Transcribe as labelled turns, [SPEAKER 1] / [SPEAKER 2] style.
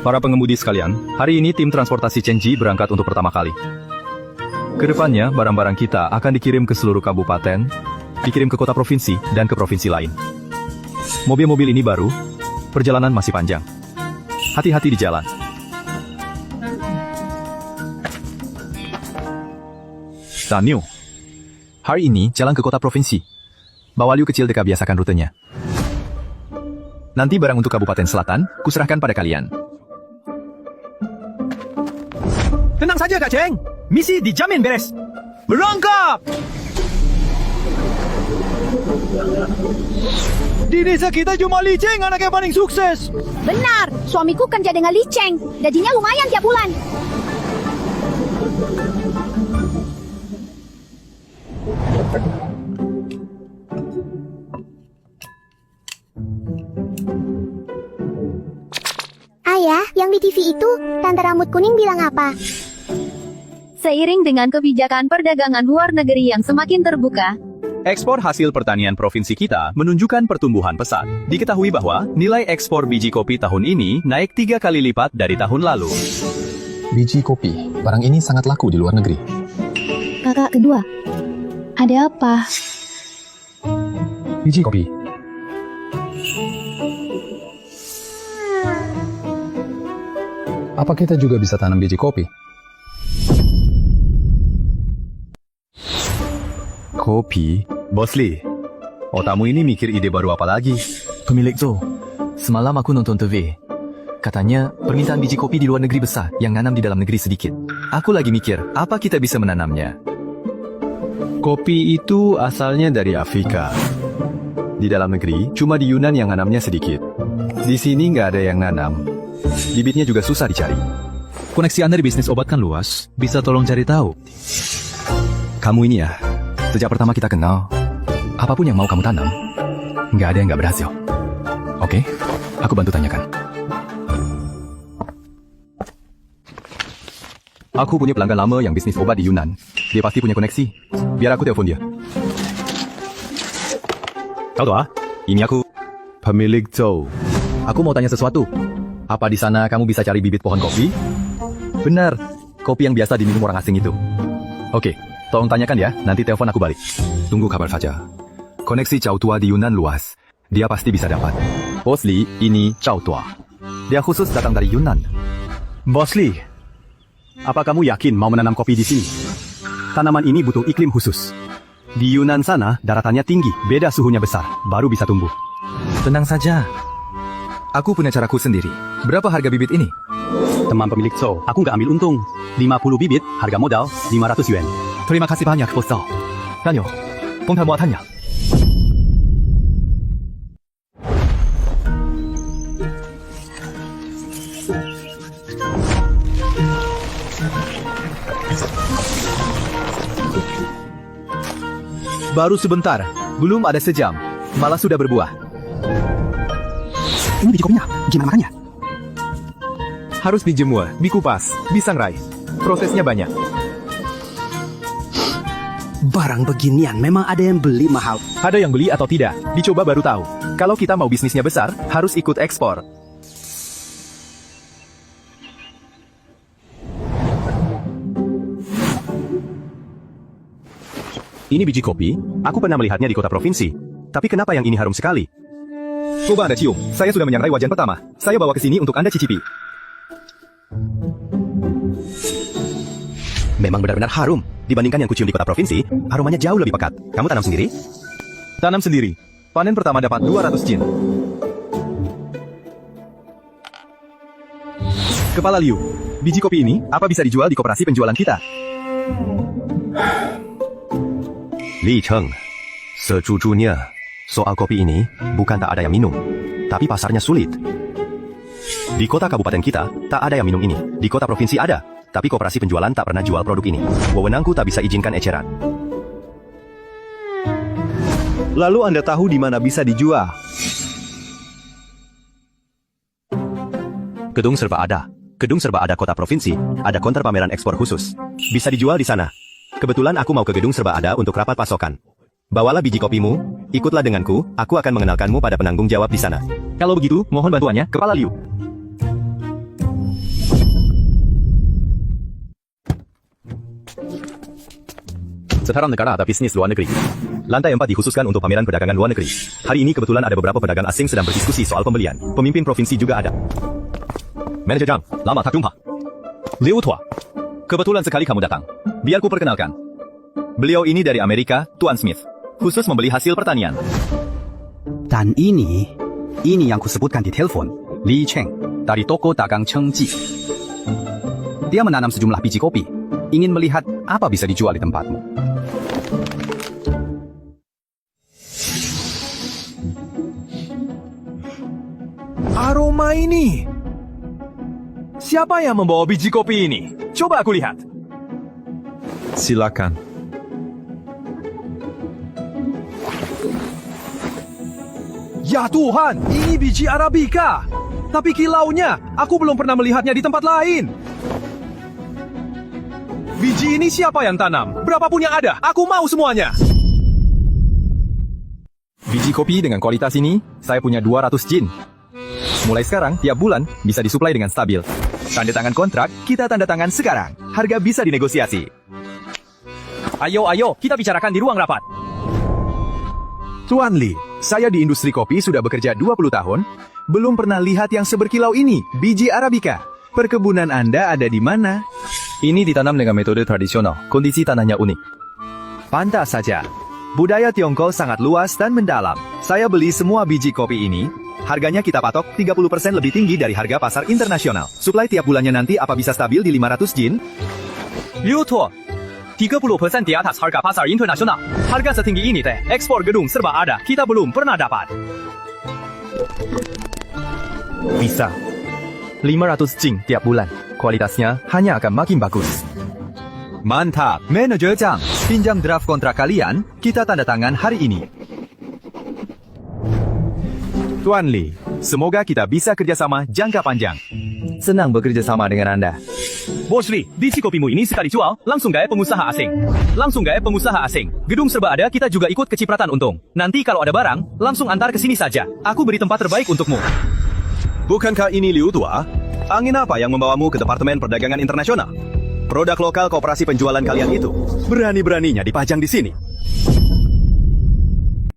[SPEAKER 1] Para pengemudi sekalian, hari ini tim transportasi Chengji berangkat untuk pertama kali. Kedepannya, barang-barang kita akan dikirim ke seluruh kabupaten, dikirim ke kota provinsi, dan ke provinsi lain. Mobil-mobil ini baru, perjalanan masih panjang. Hati-hati di jalan. Daniel, hari ini jalan ke kota provinsi. Bawa Liu kecil Deka biasakan rutenya. Nanti barang untuk Kabupaten Selatan, kuserahkan pada kalian. Tenang saja Kak Cheng, misi dijamin beres. Berangkat! Di desa kita cuma Li Cheng anak yang paling sukses.
[SPEAKER 2] Benar, suamiku kerja dengan Li Cheng. Gajinya lumayan tiap bulan.
[SPEAKER 3] Ayah, yang di TV itu, tante rambut kuning bilang apa?
[SPEAKER 2] Seiring dengan kebijakan perdagangan luar negeri yang semakin terbuka,
[SPEAKER 1] Ekspor hasil pertanian provinsi kita menunjukkan pertumbuhan pesat. Diketahui bahwa nilai ekspor biji kopi tahun ini naik 3 kali lipat dari tahun lalu.
[SPEAKER 4] Biji kopi, barang ini sangat laku di luar negeri.
[SPEAKER 2] kakak kedua, ada apa?
[SPEAKER 4] Biji kopi. Apa kita juga bisa tanam biji kopi?
[SPEAKER 1] Kopi? Bos Lee, otakmu ini mikir ide baru apa lagi?
[SPEAKER 5] Pemilik Zhou, semalam aku nonton TV. Katanya, permintaan biji kopi di luar negeri besar, yang nanam di dalam negeri sedikit. Aku lagi mikir, apa kita bisa menanamnya?
[SPEAKER 1] Kopi itu asalnya dari Afrika. Di dalam negeri, cuma di Yunan yang nanamnya sedikit. Di sini nggak ada yang nanam. Bibitnya juga susah dicari. Koneksi Anda di bisnis obat kan luas, bisa tolong cari tahu. Kamu ini ya, sejak pertama kita kenal, apapun yang mau kamu tanam, nggak ada yang nggak berhasil. Oke, aku bantu tanyakan. Aku punya pelanggan lama yang bisnis obat di Yunan. Dia pasti punya koneksi. Biar aku telepon dia. Kau tahu, ini aku, pemilik Zhou. Aku mau tanya sesuatu. Apa di sana kamu bisa cari bibit pohon kopi? Benar, kopi yang biasa diminum orang asing itu. Oke, tolong tanyakan ya, nanti telepon aku balik. Tunggu kabar saja. Koneksi Cao Tua di Yunan luas. Dia pasti bisa dapat. Bos Lee, ini Cao Tua. Dia khusus datang dari Yunan. Bos Lee, apa kamu yakin mau menanam kopi di sini? Tanaman ini butuh iklim khusus. Di Yunan sana, daratannya tinggi, beda suhunya besar, baru bisa tumbuh.
[SPEAKER 5] Tenang saja. Aku punya caraku sendiri. Berapa harga bibit ini?
[SPEAKER 1] Teman pemilik Zhou, aku nggak ambil untung. 50 bibit, harga modal 500 yuan. Terima kasih banyak, Bos Zhou. Daniel, bongkar muatannya. Baru sebentar, belum ada sejam, malah sudah berbuah.
[SPEAKER 6] Ini biji kopinya, gimana makannya?
[SPEAKER 1] Harus dijemur, dikupas, disangrai. Prosesnya banyak.
[SPEAKER 6] Barang beginian memang ada yang beli mahal.
[SPEAKER 1] Ada yang beli atau tidak, dicoba baru tahu. Kalau kita mau bisnisnya besar, harus ikut ekspor. Ini biji kopi, aku pernah melihatnya di kota provinsi. Tapi kenapa yang ini harum sekali? Coba Anda cium, saya sudah menyangrai wajan pertama. Saya bawa ke sini untuk Anda cicipi. Memang benar-benar harum. Dibandingkan yang kucium di kota provinsi, aromanya jauh lebih pekat. Kamu tanam sendiri? Tanam sendiri. Panen pertama dapat 200 jin. Kepala Liu, biji kopi ini apa bisa dijual di koperasi penjualan kita? Li Cheng, sejujurnya, soal kopi ini bukan tak ada yang minum, tapi pasarnya sulit. Di kota kabupaten kita, tak ada yang minum ini. Di kota provinsi ada, tapi koperasi penjualan tak pernah jual produk ini. Wewenangku tak bisa izinkan eceran. Lalu Anda tahu di mana bisa dijual? Gedung serba ada. Gedung serba ada kota provinsi, ada konter pameran ekspor khusus. Bisa dijual di sana. Kebetulan aku mau ke gedung serba ada untuk rapat pasokan. Bawalah biji kopimu, ikutlah denganku, aku akan mengenalkanmu pada penanggung jawab di sana. Kalau begitu, mohon bantuannya, Kepala Liu. Setara negara atau bisnis luar negeri. Lantai 4 dikhususkan untuk pameran perdagangan luar negeri. Hari ini kebetulan ada beberapa pedagang asing sedang berdiskusi soal pembelian. Pemimpin provinsi juga ada. Manajer Zhang, lama tak jumpa. Liu Tua, kebetulan sekali kamu datang. Biar ku perkenalkan. Beliau ini dari Amerika, Tuan Smith. Khusus membeli hasil pertanian.
[SPEAKER 6] Dan ini yang kusebutkan di telepon. Li Cheng, dari toko dagang Chengji. Dia menanam sejumlah biji kopi. Ingin melihat apa bisa dijual di tempatmu.
[SPEAKER 5] Aroma ini. Siapa yang membawa biji kopi ini? Coba aku lihat.
[SPEAKER 1] Silakan.
[SPEAKER 5] Ya Tuhan, ini biji Arabica. Tapi kilaunya, aku belum pernah melihatnya di tempat lain. Biji ini siapa yang tanam? Berapapun yang ada, aku mau semuanya.
[SPEAKER 1] Biji kopi dengan kualitas ini, saya punya 200 jin. Mulai sekarang, tiap bulan bisa disuplai dengan stabil. Tanda tangan kontrak, kita tanda tangan sekarang. Harga bisa dinegosiasi.
[SPEAKER 5] Ayo, kita bicarakan di ruang rapat.
[SPEAKER 1] Tuan Li, saya di industri kopi sudah bekerja 20 tahun. Belum pernah lihat yang seberkilau ini, biji Arabica. Perkebunan Anda ada di mana? Ini ditanam dengan metode tradisional, kondisi tanahnya unik. Pantas saja. Budaya Tiongkok sangat luas dan mendalam. Saya beli semua biji kopi ini. Harganya kita patok 30% lebih tinggi dari harga pasar internasional. Suplai tiap bulannya nanti apa bisa stabil di 500 jin?
[SPEAKER 5] Liu Tuo, 30% di atas harga pasar internasional. Harga setinggi ini teh, ekspor gedung serba ada, kita belum pernah dapat.
[SPEAKER 1] Bisa. 500 jin tiap bulan. Kualitasnya hanya akan makin bagus. Mantap, Manajer Zhang. Pinjam draft kontrak kalian, kita tanda tangan hari ini. Tuan Li, semoga kita bisa kerjasama jangka panjang. Senang bekerja sama dengan Anda.
[SPEAKER 5] Bos Li, biji kopimu ini sekali jual, langsung gaya pengusaha asing. Gedung serba ada, kita juga ikut kecipratan untung. Nanti kalau ada barang, langsung antar ke sini saja. Aku beri tempat terbaik untukmu.
[SPEAKER 1] Bukankah ini Liu Tua? Angin apa yang membawamu ke Departemen Perdagangan Internasional? Produk lokal koperasi penjualan kalian itu berani-beraninya dipajang di sini.